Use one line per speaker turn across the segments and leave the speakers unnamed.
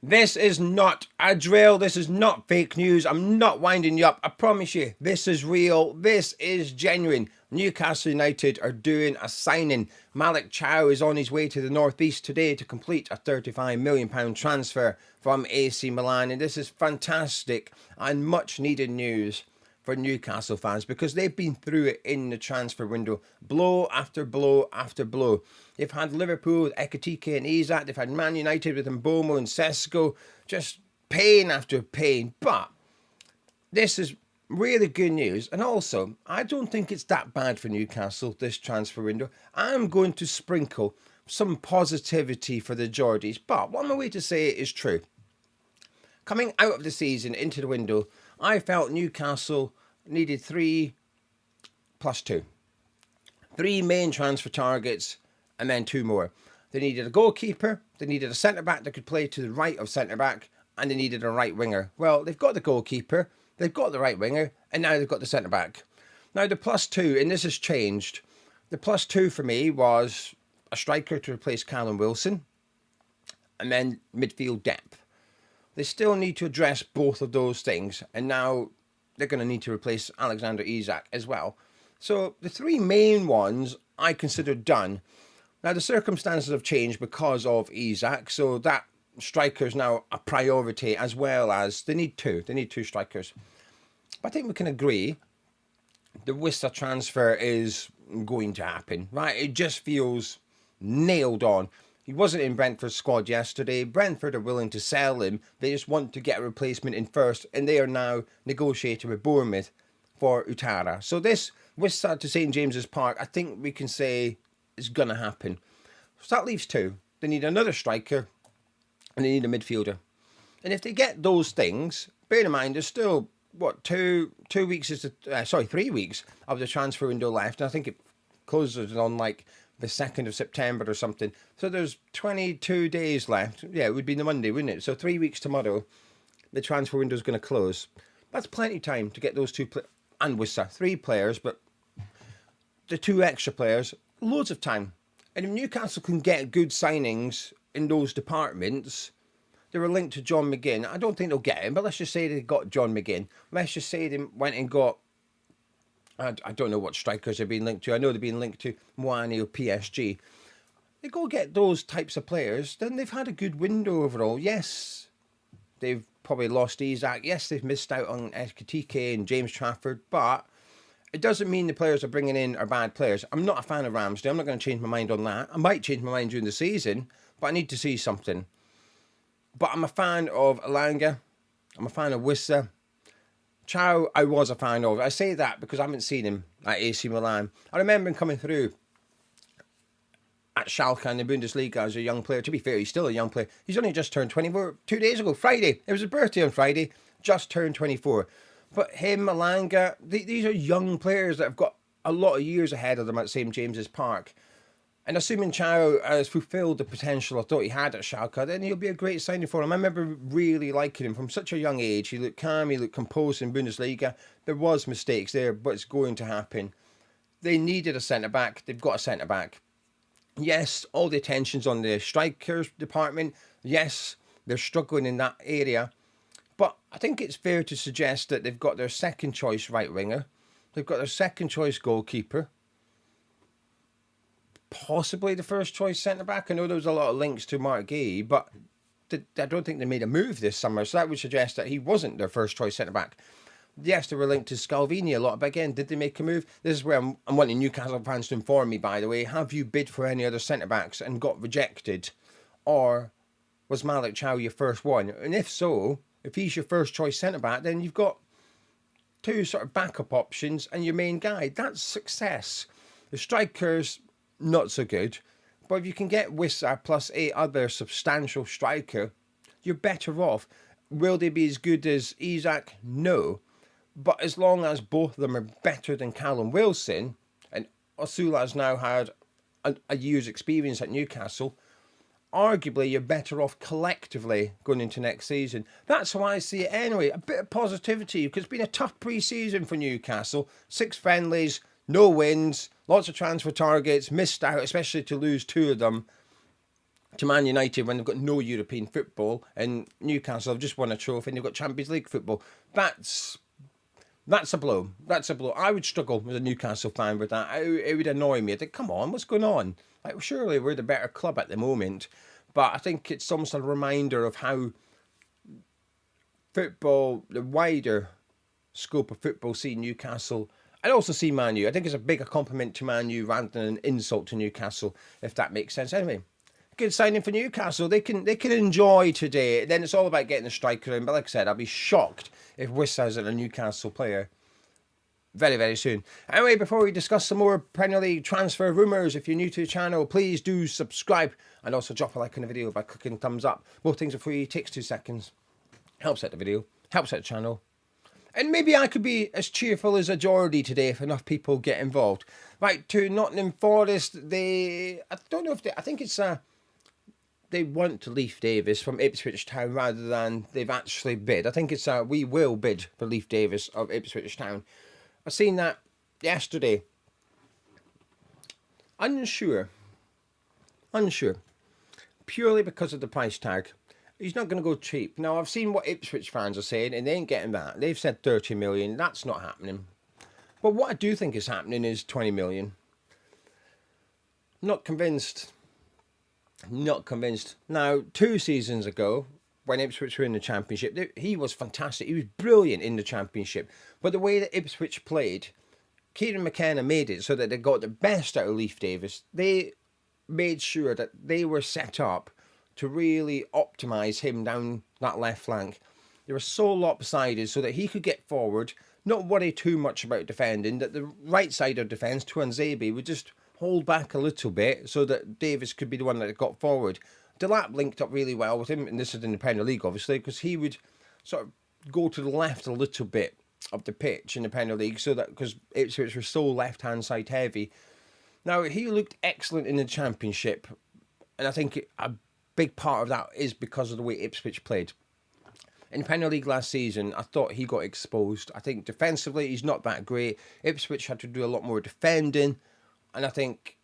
This is not a drill. This is not fake news. I'm not winding you up. I promise you, this is real. This is genuine. Newcastle United are doing a signing. Malick Thiaw is on his way to the northeast today to complete a £35 million transfer from AC Milan. And this is fantastic and much needed news for Newcastle fans because they've been through it in the transfer window, blow after blow after blow. They've had Liverpool with Ekitike and Isak, they've had Man United with Mbomo and Sesko, just pain after pain. But this is really good news, and also I don't think it's that bad for Newcastle, this transfer window. I'm going to sprinkle some positivity for the Geordies, but one way to say it is true. Coming out of the season into the window, I felt Newcastle needed 3 plus 2. 3 main transfer targets and then 2 more. They needed a goalkeeper, they needed a centre-back that could play to the right of centre-back, and they needed a right winger. Well, they've got the goalkeeper, they've got the right winger, and now they've got the centre-back. Now the plus 2, and this has changed, the plus 2 for me was a striker to replace Callum Wilson, and then midfield depth. They still need to address both of those things, and now they're going to need to replace Alexander Isak as well. So the 3 main ones I consider done. Now the circumstances have changed because of Isak, so that striker is now a priority, as well as they need 2. They need 2 strikers. But I think we can agree the Wissa transfer is going to happen, right? It just feels nailed on. He wasn't in Brentford's squad yesterday. Brentford are willing to sell him. They just want to get a replacement in first, and they are now negotiating with Bournemouth for Utara. So this Wissa to St James's Park, I think we can say is going to happen. So that leaves 2. They need another striker, and they need a midfielder. And if they get those things, bear in mind there's still, what, 3 weeks of the transfer window left. And I think it closes on like the 2nd of September or something. So there's 22 days left. Yeah, it would be the Monday, wouldn't it? So 3 weeks tomorrow, the transfer window is going to close. That's plenty of time to get those 2 and Wissa, 3 players, but the 2 extra players, loads of time. And if Newcastle can get good signings in those departments, they were linked to John McGinn. I don't think they'll get him, but let's just say they got John McGinn. Let's just say they went and got, I don't know what strikers they've been linked to. I know they've been linked to Moani or PSG. They go get those types of players, then they've had a good window overall. Yes, they've probably lost Isak. Yes, they've missed out on Ekitike and James Trafford, but it doesn't mean the players they're bringing in are bad players. I'm not a fan of Ramsdale. I'm not going to change my mind on that. I might change my mind during the season, but I need to see something. But I'm a fan of Alanga. I'm a fan of Wissa. Thiaw, I was a fan of. I say that because I haven't seen him at AC Milan. I remember him coming through at Schalke in the Bundesliga as a young player. To be fair, he's still a young player. He's only just turned 24 2 days ago, Friday. It was his birthday on Friday. Just turned 24. But him, Alanga, these are young players that have got a lot of years ahead of them at St James's Park. And assuming Thiaw has fulfilled the potential I thought he had at Schalke, then he'll be a great signing for him. I remember really liking him from such a young age. He looked calm, he looked composed in Bundesliga. There was mistakes there, but it's going to happen. They needed a centre-back. They've got a centre-back. Yes, all the attention's on the strikers department. Yes, they're struggling in that area. But I think it's fair to suggest that they've got their second choice right winger. They've got their second choice goalkeeper. Possibly the first choice centre-back. I know there was a lot of links to Mark Gay, but I don't think they made a move this summer, so that would suggest that he wasn't their first choice centre-back. Yes, they were linked to Scalvini a lot, but again, did they make a move? This is where I'm wanting Newcastle fans to inform me, by the way. Have you bid for any other centre-backs and got rejected? Or was Malick Thiaw your first one? And if so, if he's your first choice centre-back, then you've got 2 sort of backup options and your main guy. That's success. The strikers, not so good. But if you can get Wissa plus 8 other substantial striker, you're better off. Will they be as good as Isak? No. But as long as both of them are better than Callum Wilson, and Osula has now had a year's experience at Newcastle, arguably you're better off collectively going into next season. That's how I see it anyway. A bit of positivity, because it's been a tough pre-season for Newcastle. 6 friendlies, no wins, lots of transfer targets, missed out, especially to lose 2 of them. to Man United when they've got no European football, and Newcastle have just won a trophy and they've got Champions League football. That's a blow. That's a blow. I would struggle as a Newcastle fan with that. It would annoy me. I think, come on, what's going on? Like, surely we're the better club at the moment. But I think it's almost a reminder of how football, the wider scope of football, see Newcastle. I also see Man U. I think it's a bigger compliment to Man U rather than an insult to Newcastle, if that makes sense. Anyway, good signing for Newcastle. They can enjoy today. Then it's all about getting the striker in. But like I said, I'll be shocked if Wissa isn't a Newcastle player very, very soon. Anyway, before we discuss some more Premier League transfer rumours, if you're new to the channel, please do subscribe and also drop a like on the video by clicking thumbs up. Both things are free, takes 2 seconds. Helps out the video, helps out the channel. And maybe I could be as cheerful as a Geordie today if enough people get involved. Right, to Nottingham Forest, I don't know if I think it's they want Leif Davis from Ipswich Town rather than they've actually bid. I think it's we will bid for Leif Davis of Ipswich Town. I seen that yesterday. Unsure. Purely because of the price tag. He's not going to go cheap. Now, I've seen what Ipswich fans are saying, and they ain't getting that. They've said 30 million. That's not happening. But what I do think is happening is 20 million. Not convinced. Not convinced. Now, 2 seasons ago, when Ipswich were in the Championship, he was fantastic. He was brilliant in the Championship. But the way that Ipswich played, Kieran McKenna made it so that they got the best out of Leif Davis. They made sure that they were set up to really optimise him down that left flank. They were so lopsided so that he could get forward, not worry too much about defending, that the right side of defence, Tuanzebe, would just hold back a little bit so that Davis could be the one that got forward. Delap linked up really well with him, and this is in the Premier League, obviously, because he would sort of go to the left a little bit of the pitch in the Premier League, so that because Ipswich were so left-hand side heavy. Now, he looked excellent in the Championship, and I think a big part of that is because of the way Ipswich played. In the Premier League last season, I thought he got exposed. I think defensively, he's not that great. Ipswich had to do a lot more defending, and I think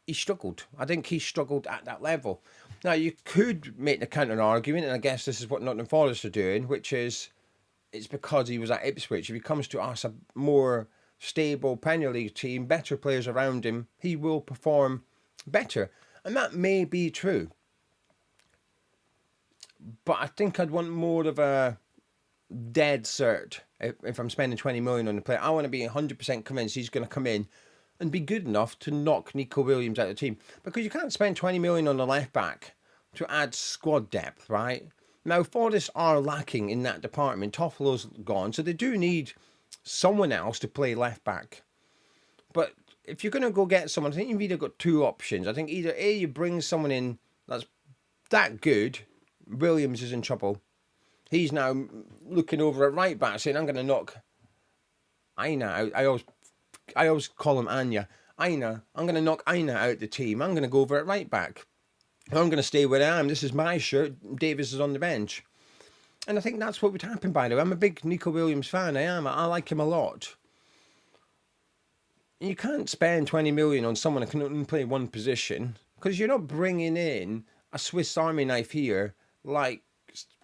he struggled. I think he struggled at that level. Now, you could make the counter-argument, and I guess this is what Nottingham Forest are doing, which is it's because he was at Ipswich. If he comes to us, a more stable Premier League team, better players around him, he will perform better. And that may be true. But I think I'd want more of a dead cert if I'm spending 20 million on the player. I want to be 100% convinced he's going to come in and be good enough to knock Nico Williams out of the team. Because you can't spend 20 million on a left back to add squad depth, right? Now, Forest are lacking in that department. Toffolo's gone, so they do need someone else to play left back. But if you're going to go get someone, I think you've either got 2 options. I think either A, you bring someone in that's that good. Williams is in trouble. He's now looking over at right back saying, I'm going to knock Aina out. I always call him Anya. Aina, I'm going to knock Aina out the team. I'm going to go over at right back. I'm going to stay where I am. This is my shirt. Davis is on the bench. And I think that's what would happen, by the way. I'm a big Nico Williams fan. I am. I like him a lot. You can't spend 20 million on someone who can only play one position, because you're not bringing in a Swiss Army knife here. Like,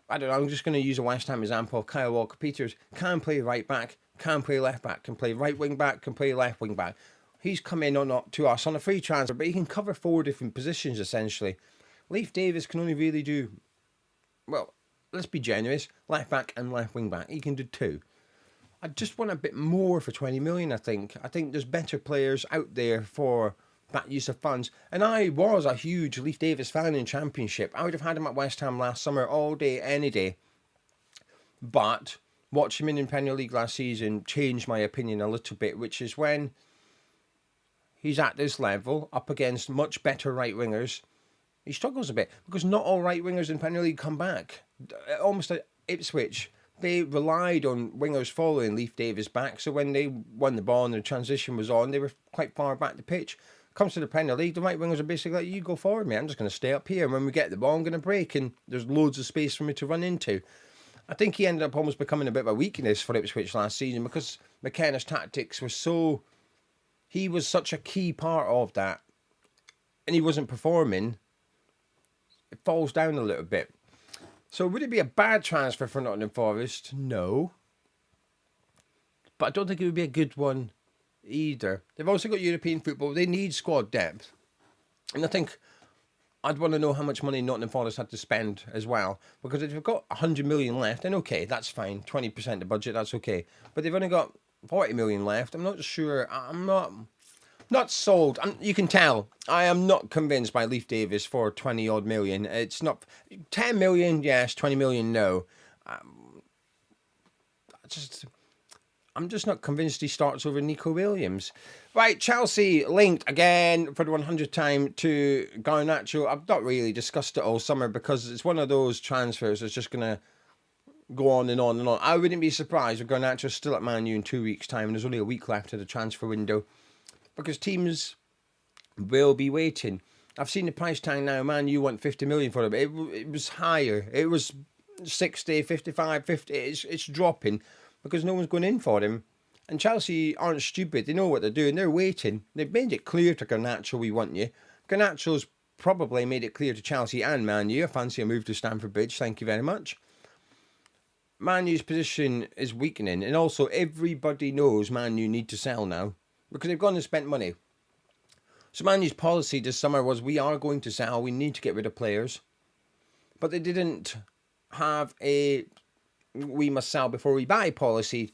I don't know, I'm just going to use a West Ham example. Kyle Walker-Peters can play right back, can play left back, can play right wing back, can play left wing back. He's come in to us on a free transfer, but he can cover 4 different positions, essentially. Leif Davis can only really do, well, let's be generous, left back and left wing back. He can do 2. I just want a bit more for 20 million, I think. I think there's better players out there for that use of funds. And I was a huge Leif Davis fan in Championship. I would have had him at West Ham last summer all day, any day. But watching him in Premier League last season changed my opinion a little bit, which is when he's at this level, up against much better right wingers, he struggles a bit. Because not all right wingers in Premier League come back. Almost at Ipswich, they relied on wingers following Leif Davis back, so when they won the ball and the transition was on, they were quite far back the pitch. Comes to the Premier League, the right wingers are basically like, you go forward, mate, I'm just going to stay up here, and when we get the ball, I'm going to break, and there's loads of space for me to run into. I think he ended up almost becoming a bit of a weakness for Ipswich last season, because McKenna's tactics were so... He was such a key part of that. and he wasn't performing, it falls down a little bit. So would it be a bad transfer for Nottingham Forest? No. But I don't think it would be a good one either. They've also got European football. They need squad depth. And I think I'd want to know how much money Nottingham Forest had to spend as well. Because if they've got 100 million left, then okay, that's fine. 20% of the budget, that's okay. But they've only got 40 million left. I'm not sure. I'm not sold. You can tell. I am not convinced by Leif Davis for 20 odd million. It's not 10 million, yes, 20 million, no. I'm just not convinced he starts over Nico Williams. Right, Chelsea linked again for the 100th time to Garnacho. I've not really discussed it all summer because it's one of those transfers that's just going to go on and on and on. I wouldn't be surprised if Garnacho's still at Man U in 2 weeks' time and there's only a week left of the transfer window because teams will be waiting. I've seen the price tag now. Man U want 50 million for him. It was higher. It was 60, 55, 50. It's dropping because no one's going in for him. And Chelsea aren't stupid. They know what they're doing. They're waiting. They've made it clear to Garnacho, we want you. Garnacho's probably made it clear to Chelsea and Man U. I fancy a move to Stamford Bridge. Thank you very much. Man U's position is weakening. And also, everybody knows Man U need to sell now because they've gone and spent money. So Man U's policy this summer was, we are going to sell. We need to get rid of players. But they didn't have a we must sell before we buy policy.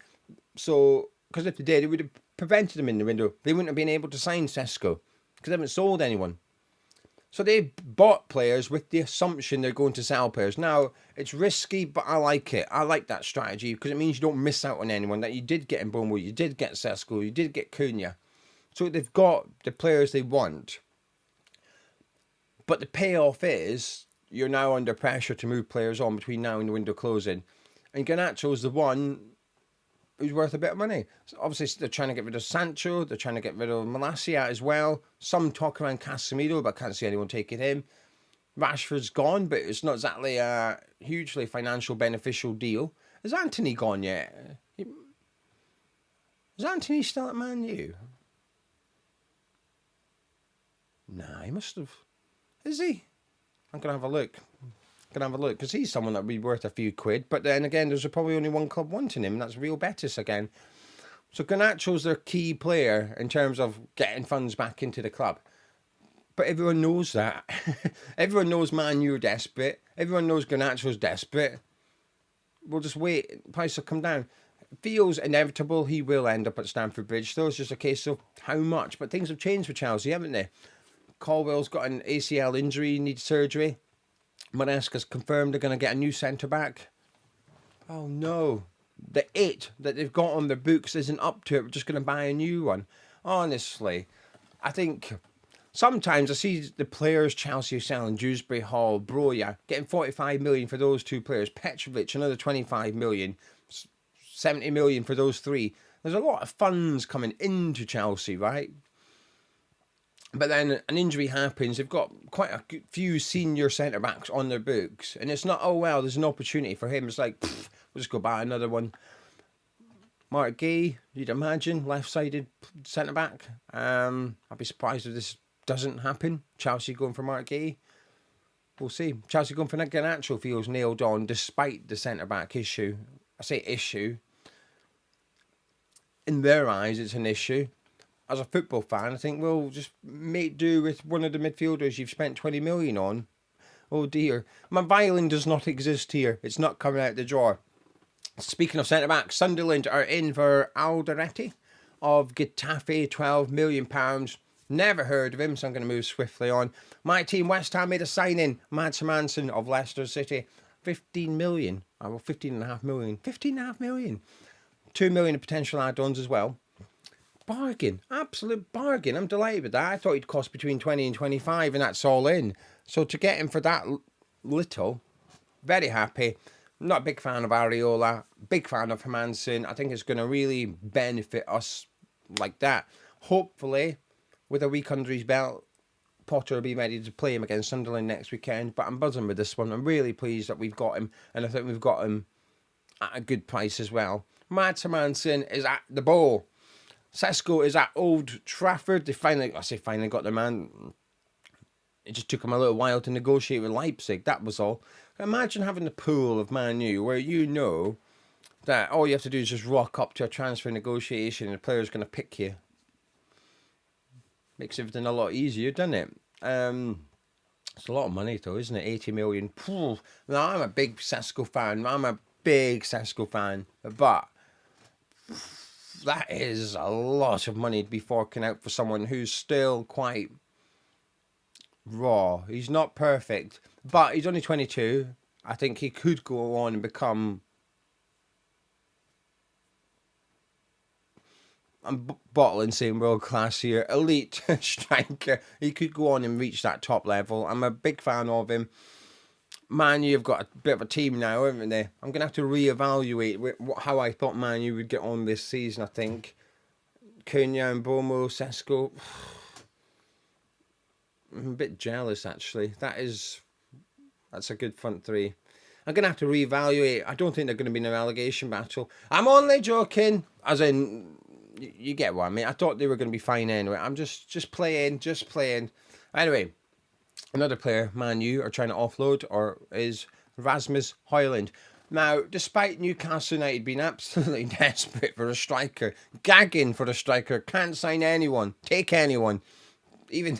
So, because if they did, it would have prevented them in the window. They wouldn't have been able to sign Sesko because they haven't sold anyone. So they bought players with the assumption they're going to sell players. Now, it's risky, but I like it. I like that strategy because it means you don't miss out on anyone. That you did get in Bournemouth, you did get Sesko, you did get Cunha. So they've got the players they want. But the payoff is you're now under pressure to move players on between now and the window closing. And Garnacho's the one who's worth a bit of money. So obviously, they're trying to get rid of Sancho. They're trying to get rid of Malacia as well. Some talk around Casemiro, but I can't see anyone taking him. Rashford's gone, but it's not exactly a hugely financial beneficial deal. Is Anthony gone yet? Is Anthony still at Man U? Nah, he must have. Is he? I'm going to have a look. Because he's someone that would be worth a few quid. But then again, there's probably only one club wanting him, and that's Real Betis again. So Garnacho's their key player in terms of getting funds back into the club. But everyone knows that. Everyone knows Man U are desperate. Everyone knows Garnacho's desperate. We'll just wait. Price will come down. It feels inevitable he will end up at Stamford Bridge. So it's just a case of how much. But things have changed for Chelsea, haven't they? Colwell's got an ACL injury, needs surgery. Maresca's confirmed they're going to get a new centre-back. Oh, no. The 8 that they've got on their books isn't up to it. We're just going to buy a new one. Honestly, I think sometimes I see the players Chelsea are selling, Dewsbury Hall, Broja, getting 45 million for those 2 players. Petrovic, another 25 million. 70 million for those 3. There's a lot of funds coming into Chelsea, right? But then an injury happens. They've got quite a few senior centre-backs on their books. And it's not, oh, well, there's an opportunity for him. It's like, we'll just go buy another one. Mark Gay, you'd imagine, left-sided centre-back. I'd be surprised if this doesn't happen. Chelsea going for Mark Gay. We'll see. Chelsea going for Garnacho feels nailed on despite the centre-back issue. I say issue. In their eyes, it's an issue. As a football fan, I think we'll just make do with one of the midfielders you've spent 20 million on. Oh dear. My violin does not exist here. It's not coming out the drawer. Speaking of centre-backs, Sunderland are in for Alderete of Getafe, £12 million. Never heard of him, so I'm going to move swiftly on. My team, West Ham, made a sign-in. Mads Hermansen of Leicester City, 15 million. Oh, well, 15.5 million. 15.5 million. 2 million of potential add-ons as well. Bargain, absolute bargain. I'm delighted with that. I thought he'd cost between 20 and 25 and that's all in. So to get him for that little, very happy. Not a big fan of Areola, big fan of Hermansen. I think it's going to really benefit us like that. Hopefully, with a week under his belt, Potter will be ready to play him against Sunderland next weekend. But I'm buzzing with this one. I'm really pleased that we've got him. And I think we've got him at a good price as well. Mads Hermansen is at the ball. Sesko is at Old Trafford. They finally got the man. it just took him a little while to negotiate with Leipzig. That was all. Imagine having the pool of Man U where you know that all you have to do is just rock up to a transfer negotiation and the player's going to pick you. Makes everything a lot easier, doesn't it? It's a lot of money though, isn't it? 80 million. Now, I'm a big Sesko fan. But that is a lot of money to be forking out for someone who's still quite raw. He's not perfect, but he's only 22. I think he could go on and become... I'm bottling saying world class here. Elite striker. He could go on and reach that top level. I'm a big fan of him. Man U have got a bit of a team now, haven't they? I'm going to have to reevaluate how I thought Man U would get on this season, I think. Cunha and Bomo, Sesko. I'm a bit jealous, actually. That's a good front three. I'm going to have to reevaluate. I don't think they're going to be in a relegation battle. I'm only joking. As in... You get what I mean. I thought they were going to be fine anyway. I'm just playing. Anyway, another player Man U are trying to offload is Rasmus Højlund. Now, despite Newcastle United being absolutely desperate for a striker, gagging for a striker, can't sign anyone, take anyone. Even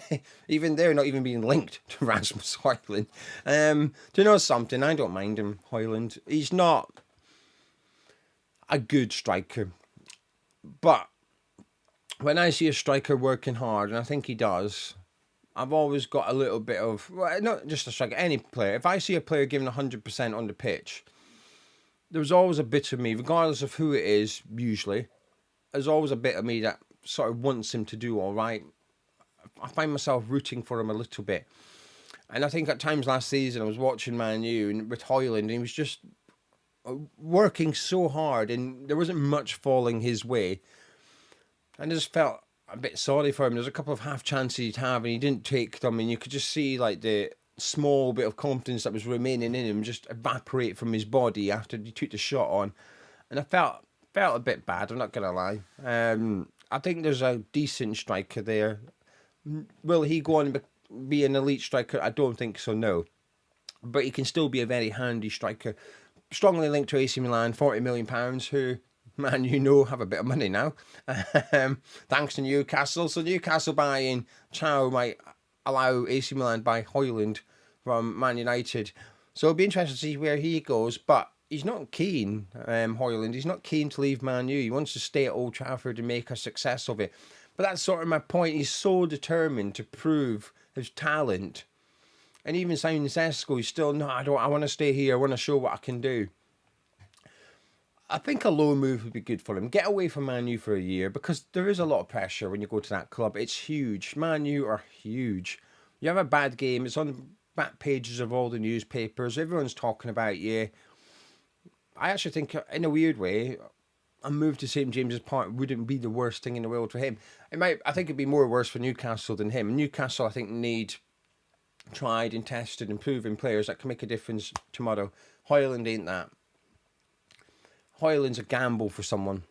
they're not even being linked to Rasmus Højlund. Do you know something? I don't mind him, Højlund. He's not a good striker. But when I see a striker working hard, and I think he does, I've always got a little bit of... Well, not just a striker, any player. If I see a player giving 100% on the pitch, there's always a bit of me, regardless of who it is, usually, there's always a bit of me that sort of wants him to do all right. I find myself rooting for him a little bit. And I think at times last season, I was watching Man U and with Højlund, and he was just... working so hard and there wasn't much falling his way, and I just felt a bit sorry for him. There's a couple of half chances he'd have and he didn't take them, and you could just see like the small bit of confidence that was remaining in him just evaporate from his body after he took the shot on, and I felt a bit bad, I'm not gonna lie. I think there's a decent striker there. Will he go on and be an elite striker? I don't think so, no, but he can still be a very handy striker. Strongly linked to AC Milan, £40 million, who, man, you know, have a bit of money now. Thanks to Newcastle. So Newcastle buying Thiaw might allow AC Milan buy Højlund from Man United. So it'll be interesting to see where he goes. But he's not keen, Højlund. He's not keen to leave Man U. He wants to stay at Old Trafford and make a success of it. But that's sort of my point. He's so determined to prove his talent. And even signing Sesko, he's still, no, I want to stay here. I want to show what I can do. I think a loan move would be good for him. Get away from Man U for a year, because there is a lot of pressure when you go to that club. It's huge. Man U are huge. You have a bad game, it's on the back pages of all the newspapers. Everyone's talking about you. I actually think, in a weird way, a move to St James's Park wouldn't be the worst thing in the world for him. I think it'd be more worse for Newcastle than him. Newcastle, I think, need tried and tested and proven players that can make a difference tomorrow. Højlund ain't that. Højlund's a gamble for someone.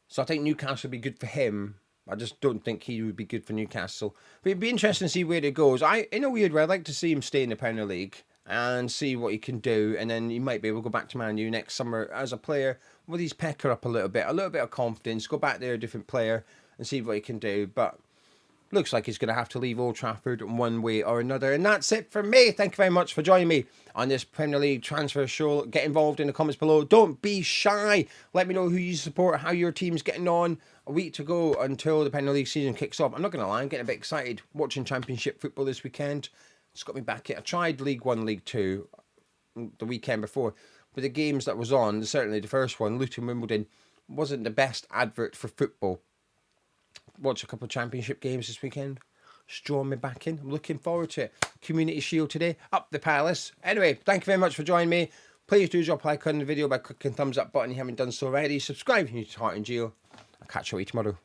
So I think Newcastle would be good for him. I just don't think he would be good for Newcastle. But it'd be interesting to see where it goes. In a weird way, I'd like to see him stay in the Premier League and see what he can do. And then he might be able to go back to Man U next summer as a player with his pecker up a little bit of confidence, go back there a different player and see what he can do. But looks like he's going to have to leave Old Trafford in one way or another. And that's it for me. Thank you very much for joining me on this Premier League transfer show. Get involved in the comments below. Don't be shy. Let me know who you support, how your team's getting on. A week to go until the Premier League season kicks off. I'm not going to lie, I'm getting a bit excited watching Championship football this weekend. It's got me back in. I tried League 1, League 2 the weekend before. But the games that was on, certainly the first one, Luton Wimbledon, wasn't the best advert for football. Watch a couple of Championship games this weekend. Just drawing me back in. I'm looking forward to it. Community Shield today. Up the Palace. Anyway, thank you very much for joining me. Please do drop a like on the video by clicking the thumbs up button if you haven't done so already. Subscribe if you're new to Tartan. I'll catch you tomorrow.